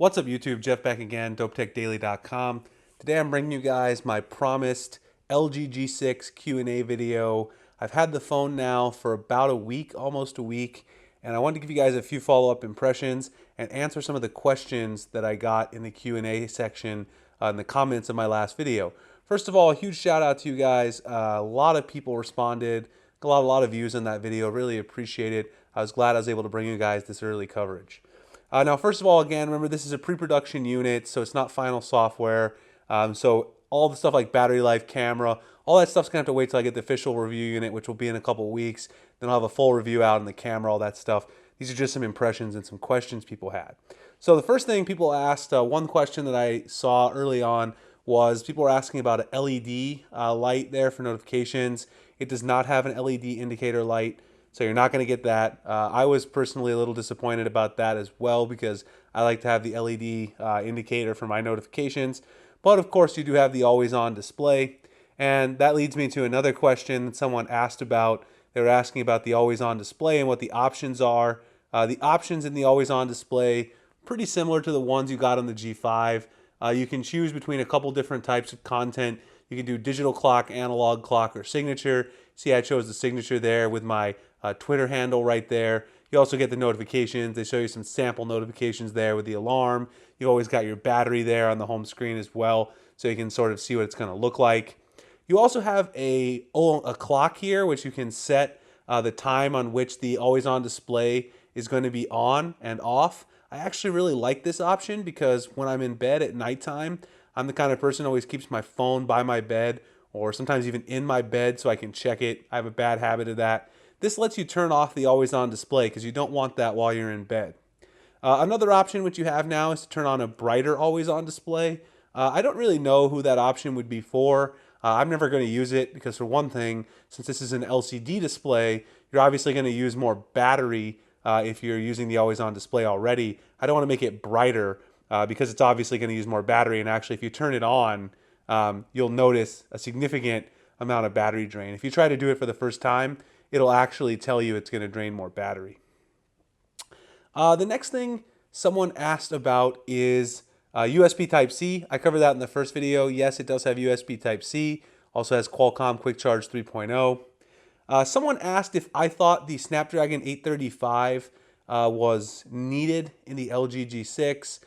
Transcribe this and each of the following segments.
What's up YouTube? Jeff back again, dopetechdaily.com. Today I'm bringing you guys my promised LG G6 Q&A video. I've had the phone now for about a week, almost a week, and I wanted to give you guys a few follow-up impressions and answer some of the questions that I got in the Q&A section in the comments of my last video. First of all, a huge shout out to you guys. A lot of people responded, got a lot of views on that video. Really appreciate it. I was glad I was able to bring you guys this early coverage. Now, first of all, again, remember this is a pre-production unit, so it's not final software. So all the stuff like battery life, camera, all that stuff's gonna have to wait till I get the official review unit, which will be in a couple of weeks. Then I'll have a full review out on the camera, all that stuff. These are just some impressions and some questions people had. So the first thing people asked, one question that I saw early on was people were asking about an LED light there for notifications. It does not have an LED indicator light, so you're not going to get that. I was personally a little disappointed about that as well because I like to have the LED indicator for my notifications. But of course you do have the always on display. And that leads me to another question that someone asked about. They were asking about the always on display and what the options are. The options in the always on display, pretty similar to the ones you got on the G5. You can choose between a couple different types of content. You can do digital clock, analog clock, or signature. See, I chose the signature there with my Twitter handle right there. You also get the notifications. They show you some sample notifications there with the alarm. You've always got your battery there on the home screen as well, so you can sort of see what it's going to look like. You also have a clock here, which you can set the time on which the always on display is going to be on and off. I actually really like this option because when I'm in bed at nighttime, I'm the kind of person who always keeps my phone by my bed or sometimes even in my bed so I can check it. I have a bad habit of that. This lets you turn off the always on display because you don't want that while you're in bed. Another option which you have now is to turn on a brighter always on display. I don't really know who that option would be for. I'm never going to use it because, for one thing, since this is an LCD display, you're obviously going to use more battery if you're using the always on display already. I don't want to make it brighter because it's obviously going to use more battery, and actually if you turn it on, you'll notice a significant amount of battery drain. If you try to do it for the first time, it'll actually tell you it's going to drain more battery. The next thing someone asked about is USB Type-C. I covered that in the first video. Yes, it does have USB Type-C. Also has Qualcomm Quick Charge 3.0. Someone asked if I thought the Snapdragon 835 was needed in the LG G6.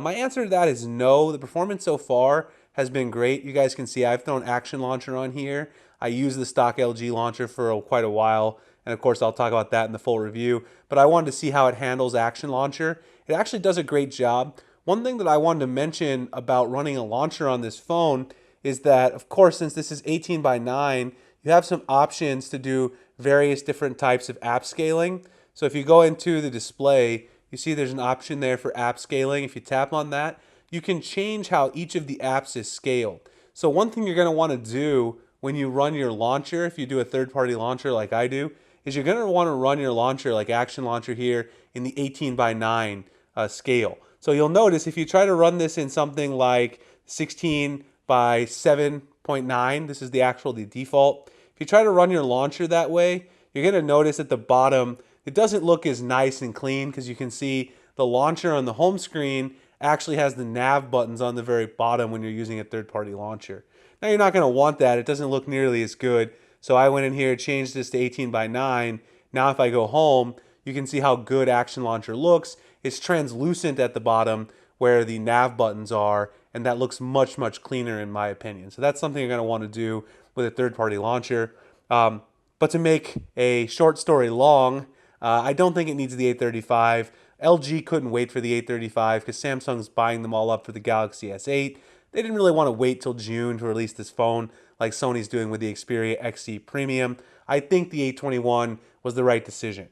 My answer to that is no. The performance so far has been great. You guys can see I've thrown Action Launcher on here. I use the stock LG launcher for quite a while, and of course I'll talk about that in the full review, but I wanted to see how it handles Action Launcher. It actually does a great job. One thing that I wanted to mention about running a launcher on this phone is that, of course, since this is 18 by 9, you have some options to do various different types of app scaling. So if you go into the display, you see there's an option there for app scaling. If you tap on that, you can change how each of the apps is scaled. So one thing you're going to want to do when you run your launcher, if you do a third-party launcher like I do, is you're going to want to run your launcher like Action Launcher here in the 18 by 9 scale. So you'll notice if you try to run this in something like 16 by 7.9, this is the default. If you try to run your launcher that way, you're going to notice at the bottom, it doesn't look as nice and clean because you can see the launcher on the home screen actually has the nav buttons on the very bottom when you're using a third-party launcher. Now you're not going to want that. It doesn't look nearly as good. So I went in here, changed this to 18 by 9. Now if I go home, you can see how good Action Launcher looks. It's translucent at the bottom where the nav buttons are, and that looks much, much cleaner in my opinion. So that's something you're going to want to do with a third-party launcher. But to make a short story long, I don't think it needs the 835. LG couldn't wait for the 835 because Samsung's buying them all up for the Galaxy S8. They didn't really want to wait till June to release this phone like Sony's doing with the Xperia XC Premium. I think the 821 was the right decision.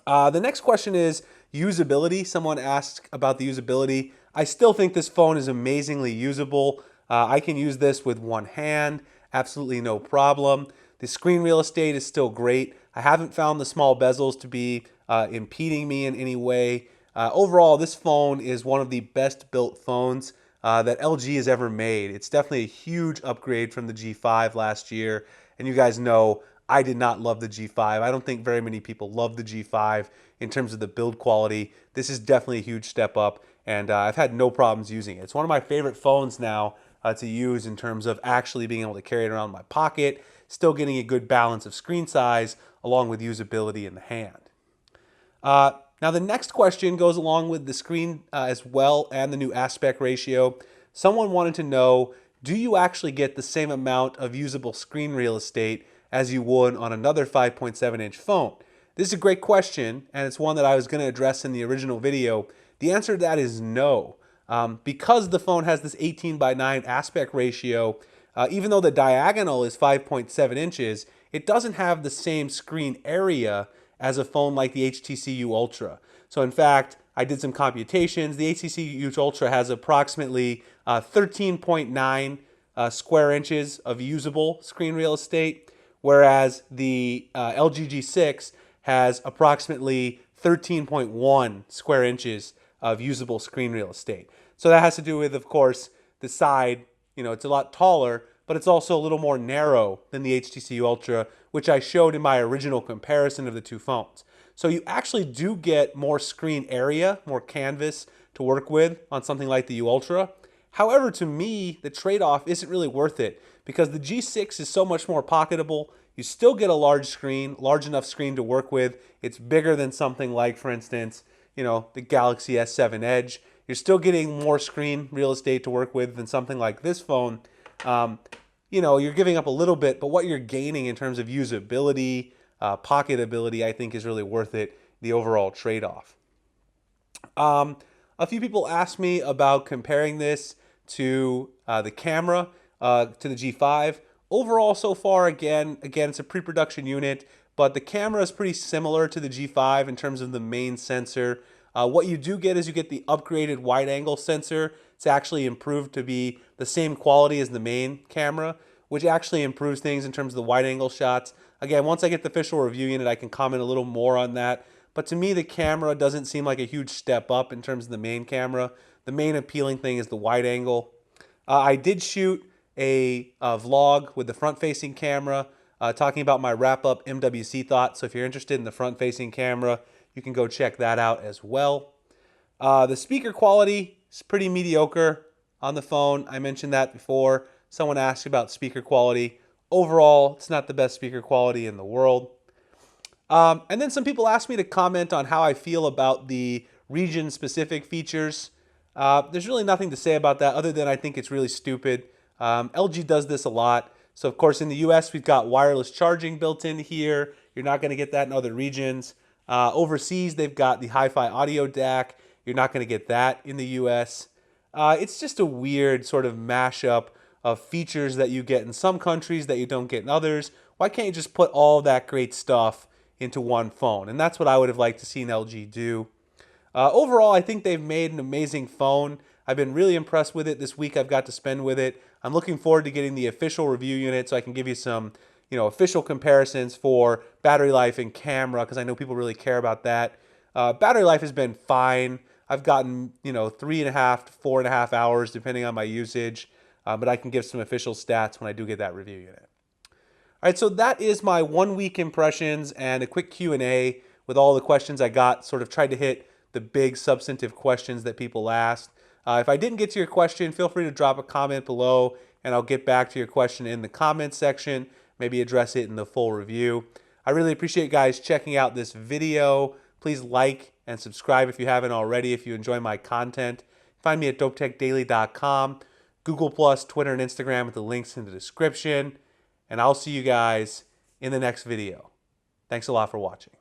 The next question is usability. Someone asked about the usability. I still think this phone is amazingly usable. I can use this with one hand, absolutely no problem. The screen real estate is still great. I haven't found the small bezels to be impeding me in any way. Overall, this phone is one of the best built phones that LG has ever made. It's definitely a huge upgrade from the G5 last year. And you guys know I did not love the G5. I don't think very many people love the G5 in terms of the build quality. This is definitely a huge step up, and I've had no problems using it. It's one of my favorite phones now to use in terms of actually being able to carry it around in my pocket, still getting a good balance of screen size along with usability in the hand. Now the next question goes along with the screen as well and the new aspect ratio. Someone wanted to know, do you actually get the same amount of usable screen real estate as you would on another 5.7-inch phone? This is a great question, and it's one that I was going to address in the original video. The answer to that is no. Because the phone has this 18:9 aspect ratio, even though the diagonal is 5.7 inches, it doesn't have the same screen area as a phone like the HTC U Ultra. So in fact, I did some computations. The HTC U Ultra has approximately 13.9 square inches of usable screen real estate, whereas the LG G6 has approximately 13.1 square inches of usable screen real estate. So that has to do with, of course, the side. It's a lot taller, but it's also a little more narrow than the HTC U Ultra, which I showed in my original comparison of the two phones. So you actually do get more screen area, more canvas to work with on something like the U Ultra. However, to me, the trade-off isn't really worth it because the G6 is so much more pocketable. You still get a large enough screen to work with. It's bigger than something like, for instance, the Galaxy S7 Edge. You're still getting more screen real estate to work with than something like this phone. You're giving up a little bit, but what you're gaining in terms of usability, pocketability, I think is really worth it, the overall trade-off. A few people asked me about comparing this to the camera, to the G5. Overall, so far, again, it's a pre-production unit, but the camera is pretty similar to the G5 in terms of the main sensor. What you do get is you get the upgraded wide-angle sensor. It's actually improved to be the same quality as the main camera, which actually improves things in terms of the wide-angle shots. Again, once I get the official review unit, I can comment a little more on that. But to me, the camera doesn't seem like a huge step up in terms of the main camera. The main appealing thing is the wide-angle. I did shoot a vlog with the front-facing camera talking about my wrap-up MWC thoughts. So if you're interested in the front-facing camera, you can go check that out as well. The speaker quality is pretty mediocre on the phone. I mentioned that before. Someone asked about speaker quality. Overall, it's not the best speaker quality in the world. And then some people asked me to comment on how I feel about the region-specific features. There's really nothing to say about that other than I think it's really stupid. LG does this a lot. So, of course, in the US, we've got wireless charging built in here. You're not going to get that in other regions. Overseas, they've got the hi-fi audio DAC. You're not going to get that in the US. It's just a weird sort of mashup of features that you get in some countries that you don't get in others. Why can't you just put all that great stuff into one phone? And that's what I would have liked to see LG do. Overall, I think they've made an amazing phone. I've been really impressed with it this week I've got to spend with it. I'm looking forward to getting the official review unit so I can give you some official comparisons for battery life and camera because I know people really care about that. Battery life has been fine. I've gotten 3.5 to 4.5 hours depending on my usage, but I can give some official stats when I do get that review unit. All right, so that is my 1 week impressions and a quick Q&A with all the questions I got. Sort of tried to hit the big substantive questions that people asked. If I didn't get to your question, feel free to drop a comment below and I'll get back to your question in the comments section, maybe address it in the full review. I really appreciate you guys checking out this video. Please like and subscribe if you haven't already, if you enjoy my content. Find me at dopetechdaily.com, Google+, Twitter, and Instagram with the links in the description. And I'll see you guys in the next video. Thanks a lot for watching.